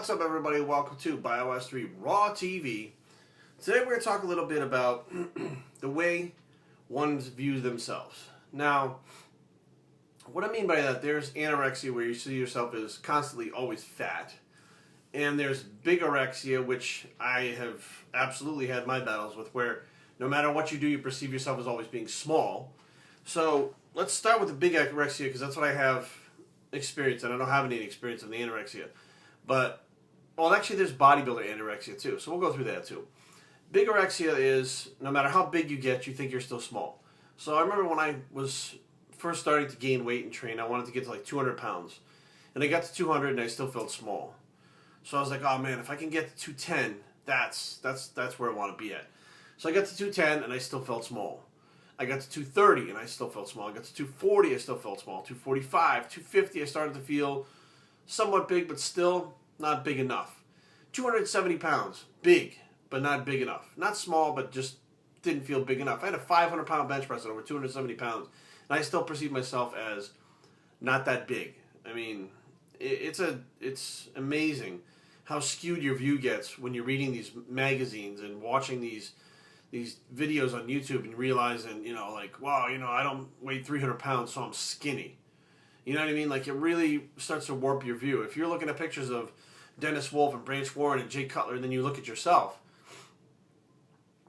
What's up, everybody? Welcome to BioS3 Raw TV. Today we're going to talk a little bit about the way one views themselves. Now, what I mean by that, there's anorexia, where you see yourself as constantly always fat. And there's bigorexia, which I have absolutely had my battles with, where no matter what you do, you perceive yourself as always being small. So let's start with the big anorexia, because that's what I have experienced, and I don't have any experience of the anorexia. But, well, actually there's bodybuilder anorexia too, so we'll go through that too. Bigorexia is, no matter how big you get, you think you're still small. So I remember when I was first starting to gain weight and train, I wanted to get to like 200 pounds. And I got to 200 and I still felt small. So I was like, oh man, if I can get to 210, that's where I want to be at. So I got to 210 and I still felt small. I got to 230 and I still felt small. I got to 240, I still felt small. 245, 250, I started to feel somewhat big, but still not big enough. 270 pounds, big, but not big enough. Not small, but just didn't feel big enough. I had a 500-pound bench press at over 270 pounds, and I still perceive myself as not that big. I mean, it's amazing how skewed your view gets when you're reading these magazines and watching these videos on YouTube and realizing, like, wow, I don't weigh 300 pounds, so I'm skinny. You know what I mean? Like, it really starts to warp your view. If you're looking at pictures of Dennis Wolf and Branch Warren and Jay Cutler, and then you look at yourself,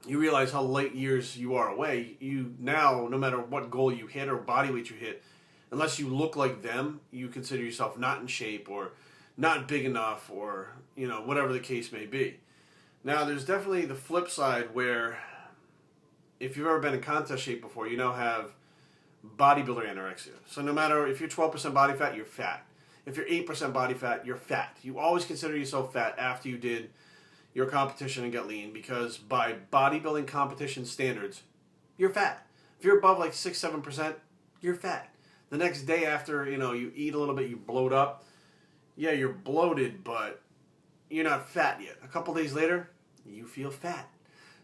you realize how light years you are away. You now, no matter what goal you hit or body weight you hit, unless you look like them, you consider yourself not in shape or not big enough, or, whatever the case may be. Now, there's definitely the flip side where, if you've ever been in contest shape before, you now have bodybuilder anorexia. So no matter if you're 12% body fat, you're fat. If you're 8% body fat, you're fat. You always consider yourself fat after you did your competition and get lean, because by bodybuilding competition standards, you're fat. If you're above like 6-7%, you're fat. The next day after, you eat a little bit, you bloat up. Yeah, you're bloated, but you're not fat yet. A couple days later, you feel fat.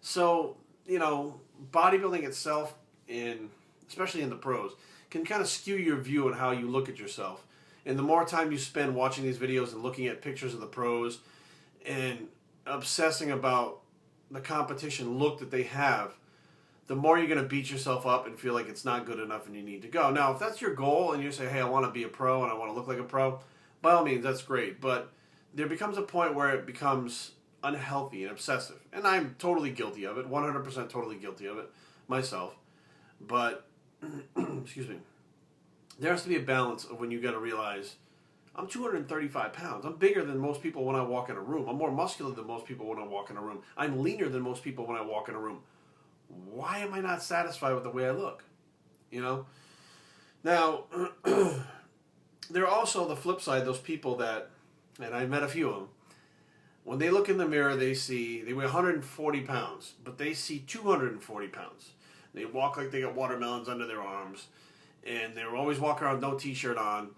So, bodybuilding itself, especially in the pros, can kind of skew your view on how you look at yourself. And the more time you spend watching these videos and looking at pictures of the pros and obsessing about the competition look that they have, the more you're going to beat yourself up and feel like it's not good enough and you need to go. Now, if that's your goal and you say, hey, I want to be a pro and I want to look like a pro, by all means, that's great. But there becomes a point where it becomes unhealthy and obsessive. And I'm totally guilty of it, 100% totally guilty of it myself. But excuse me, there has to be a balance of when you got to realize, I'm 235 pounds. I'm bigger than most people when I walk in a room. I'm more muscular than most people when I walk in a room. I'm leaner than most people when I walk in a room. Why am I not satisfied with the way I look? Now, there are also the flip side, those people that, and I met a few of them, when they look in the mirror, they weigh 140 pounds, but they see 240 pounds. They walk like they got watermelons under their arms, and they're always walking around with no t-shirt on,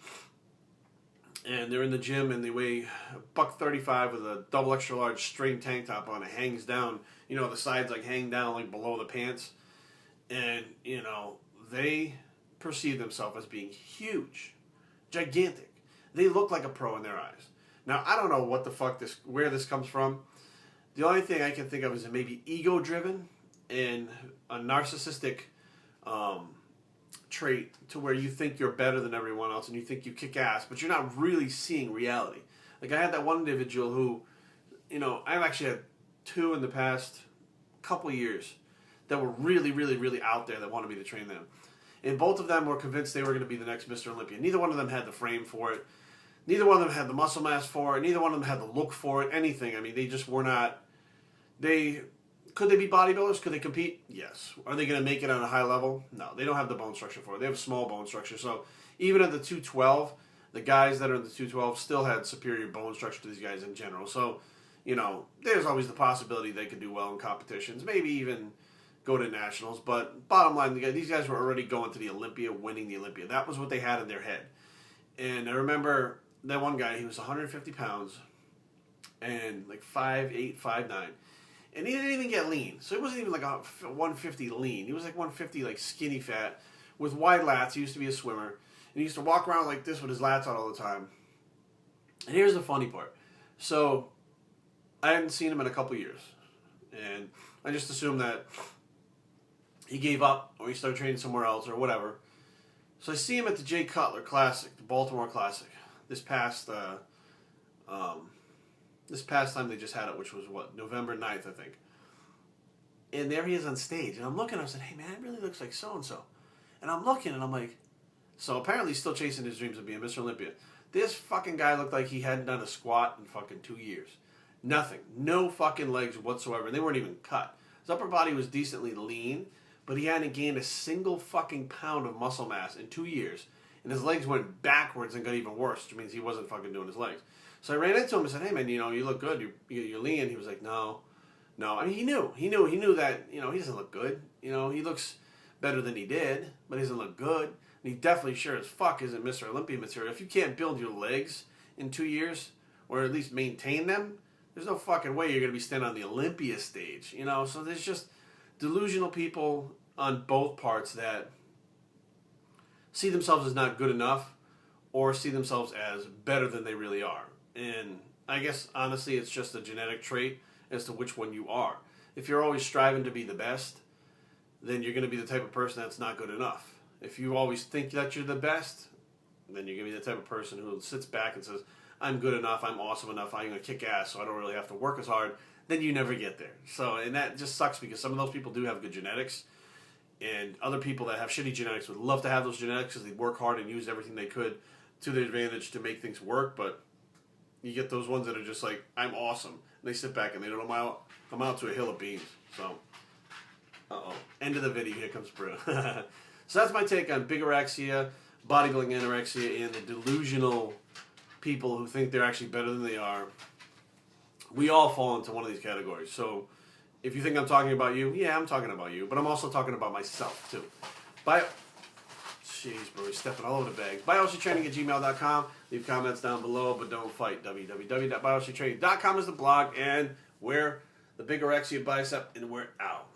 and they're in the gym and they weigh $135 with a double extra large string tank top on. It hangs down, the sides like hang down like below the pants, and they perceive themselves as being huge, gigantic. They look like a pro in their eyes. Now, I don't know what the fuck where this comes from. The only thing I can think of is it may be ego-driven and a narcissistic trait, to where you think you're better than everyone else and you think you kick ass, but you're not really seeing reality. Like, I had that one individual who, I've actually had two in the past couple years that were really, really, really out there that wanted me to train them. And both of them were convinced they were going to be the next Mr. Olympia. Neither one of them had the frame for it. Neither one of them had the muscle mass for it. Neither one of them had the look for it, anything. I mean, they just were not. Could they be bodybuilders? Could they compete? Yes. Are they going to make it on a high level? No. They don't have the bone structure for it. They have small bone structure. So even at the 212, the guys that are in the 212 still had superior bone structure to these guys in general. So, there's always the possibility they could do well in competitions, maybe even go to nationals. But bottom line, these guys were already going to the Olympia, winning the Olympia. That was what they had in their head. And I remember that one guy, he was 150 pounds and like 5'8", 5'9". And he didn't even get lean. So he wasn't even like a 150 lean. He was like 150 like skinny fat with wide lats. He used to be a swimmer. And he used to walk around like this with his lats out all the time. And here's the funny part. So I hadn't seen him in a couple years. And I just assumed that he gave up or he started training somewhere else or whatever. So I see him at the Jay Cutler Classic, the Baltimore Classic, this past time they just had it, which was what, November 9th, I think. And there he is on stage, and I'm looking, I said, hey man, it really looks like so-and-so. And I'm looking, and I'm like, so apparently he's still chasing his dreams of being Mr. Olympia. This fucking guy looked like he hadn't done a squat in fucking 2 years. Nothing. No fucking legs whatsoever. They weren't even cut. His upper body was decently lean, but he hadn't gained a single fucking pound of muscle mass in 2 years. And his legs went backwards and got even worse, which means he wasn't fucking doing his legs. So I ran into him and said, hey man, you look good. You're lean. He was like, no. I mean, he knew that, he doesn't look good. He looks better than he did, but he doesn't look good. And he definitely sure as fuck isn't Mr. Olympia material. If you can't build your legs in 2 years, or at least maintain them, there's no fucking way you're going to be standing on the Olympia stage, So there's just delusional people on both parts that see themselves as not good enough or see themselves as better than they really are. And I guess, honestly, it's just a genetic trait as to which one you are. If you're always striving to be the best, then you're going to be the type of person that's not good enough. If you always think that you're the best, then you're going to be the type of person who sits back and says, I'm good enough, I'm awesome enough, I'm going to kick ass, so I don't really have to work as hard. Then you never get there. And that just sucks because some of those people do have good genetics, and other people that have shitty genetics would love to have those genetics because they work hard and use everything they could to their advantage to make things work, but you get those ones that are just like, I'm awesome. And they sit back and they don't come out to a hill of beans. So, end of the video. Here comes Brew. So that's my take on bigorexia, bodybuilding anorexia, and the delusional people who think they're actually better than they are. We all fall into one of these categories. So if you think I'm talking about you, yeah, I'm talking about you. But I'm also talking about myself, too. Jeez, bro, he's stepping all over the bag. BioshiTraining@gmail.com. Leave comments down below, but don't fight. www.bioshitraining.com is the blog, and we're the bigorexia bicep, and we're out.